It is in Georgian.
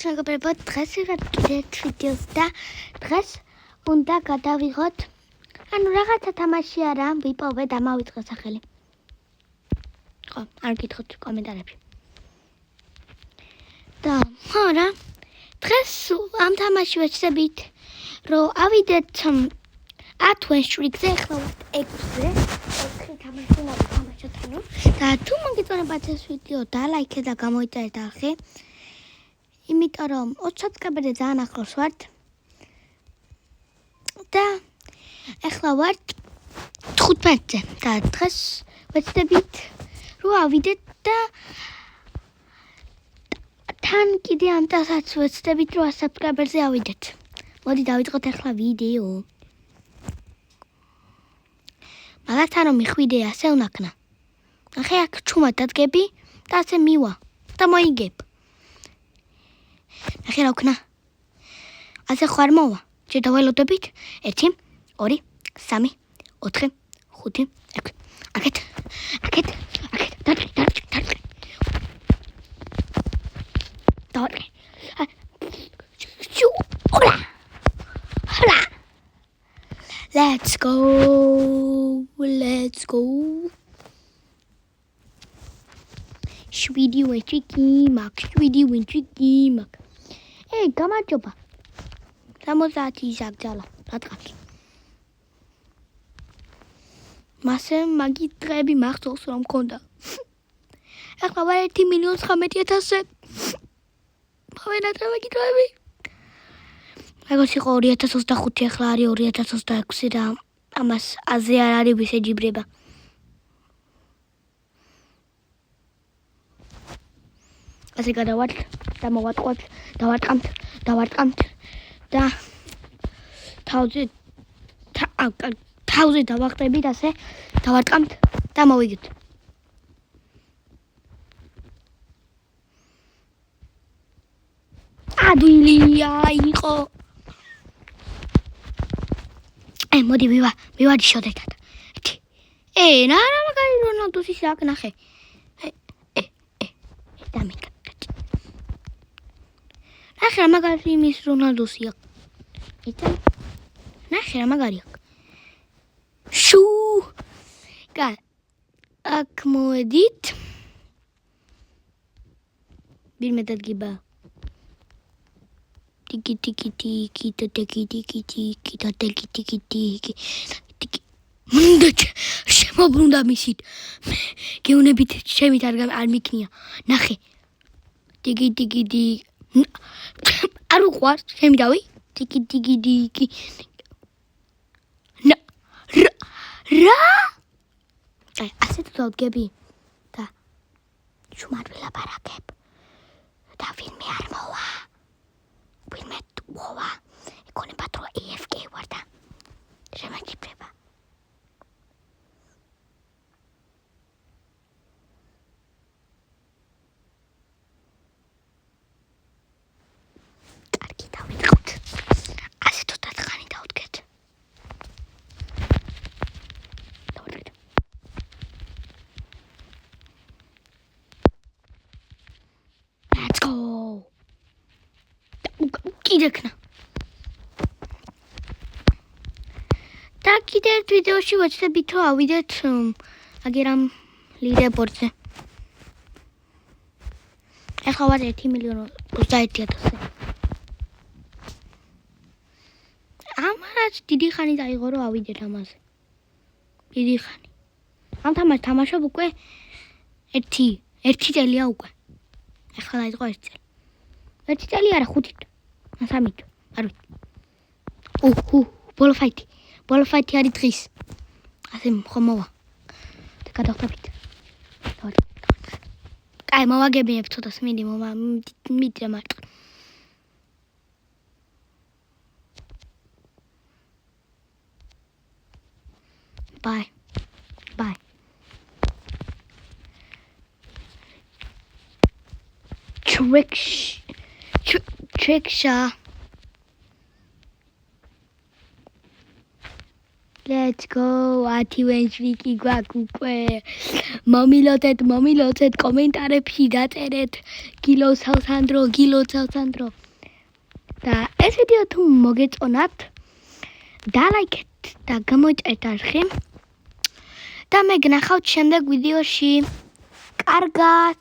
მეგობრებო, დღეს ვიღებ კიდე ვიდეოს და დღეს უნდა გადავიღოთ, რაღაცა თამაში არა, ვიპოვე და მავიწყე სახელი. ხო, არ გითხოთ კომენტარებში. და არა, დღეს ამ თამაში ვეცდებით, რომ ავიდეთ 10 შვიდზე, ახლა ვართ 6-ზე. 4 თამაში ვთამაშოთ ანუ. და თუ მოგიწონებათ ეს ვიდეო, დალაიქე და გამოიწერეთ არხი. იმიტომ რომ 20 საათამდე ძალიან ახლოს ვართ. და ახლა ვართ 15-ზე და დღეს ვეცდებით რომ ავიდეთ და თან კიდე ამ წელსაც ვეცდებით რომ 100 საათამდე ავიდეთ. მოდი დავიწყოთ ახლა ვიდეო. მაგათ რომ მიხვიდე ასე უნაქნა. ახლა აქ ჩუმად დადგები და ასე მივა და მოიგებ. ახლა რა ვქნა? ასე ხარ მოვა. შედაველოდებით 1 2 3 4 5 6 აქეთ Let's go. შვიდი ვენჭიკი მაგ. გამარჯობა. 70 ისაგძალა. რა თქმა. მასე მაგი დღეები მახსოვს რომ მქონდა. ახლა ვარ 1,19,000. მოვენატრა მაგი დღეები. როგორც იყო 2025, ახლა არის 2026 და ამას აზე არ არის ვისეჯიბრება. ასე გადავართ და მოვატყუებთ, დავარტყამთ და თავზე დავახტებით ასე, დავარტყამთ და მოვიგეთ. ადვილია იყო. მოდი მივადი შოდეთად. რა მაგარი რონალდოს ის აქ ნახე. დამიკა. ნახე რა მაგარი იმის რონალდოსია. ნახე რა მაგარია. შუ. აქ მოვედით. ვინმე დადგება. მუნდაჩ შემოbrunda მისით. გეუნებით შემით არ მიქნია. ნახე. ტიკი. არ უყვარ შემიდავი. ტიკი. რა? ასე თუ დავდგები და შუმად ვილაპარაკებ. და ვინმე არ მოვა. ვინმე მოვა. ეკონებათ რომ AFK ვარ და შემაჭიბრება. კარგი დავიწყოთ. ასე თუ დათხანი დავდგეთ. Let's go. კიდექნა. და კიდე ერთ ვიდეოში ვეცდებით რომ ავიდეთ აგერ ამ ლიდერბორდზე. ახლა ვარ 1,21,000. ამარაც დიდი ხანი დაიღო რომ ავიდეთ ამაზე. დიდი ხანი. ამ თამაშობ უკვე 1 წელია უკვე. ახლა დაიწყო 1 წელი. 1 წელი არა 5. 3. არ ვიცი. ბოლო ფაითი არის დღის. ასე ხომოვა. და გადავხდებით. აი მოვაგებინებ ცოტას მიდი მარტო. Bye. Trickshaw. Let's go. 10 ვენშრიკი გვაქვს უკვე. მომილოცეთ კომენტარებში დაწერეთ გილოცავ სანდრო. და ეს ვიდეო თუ მოგეწონათ, დალაიქეთ და გამოიწერეთ არხი. და მე გნახავთ შემდეგ ვიდეოში. კარგად.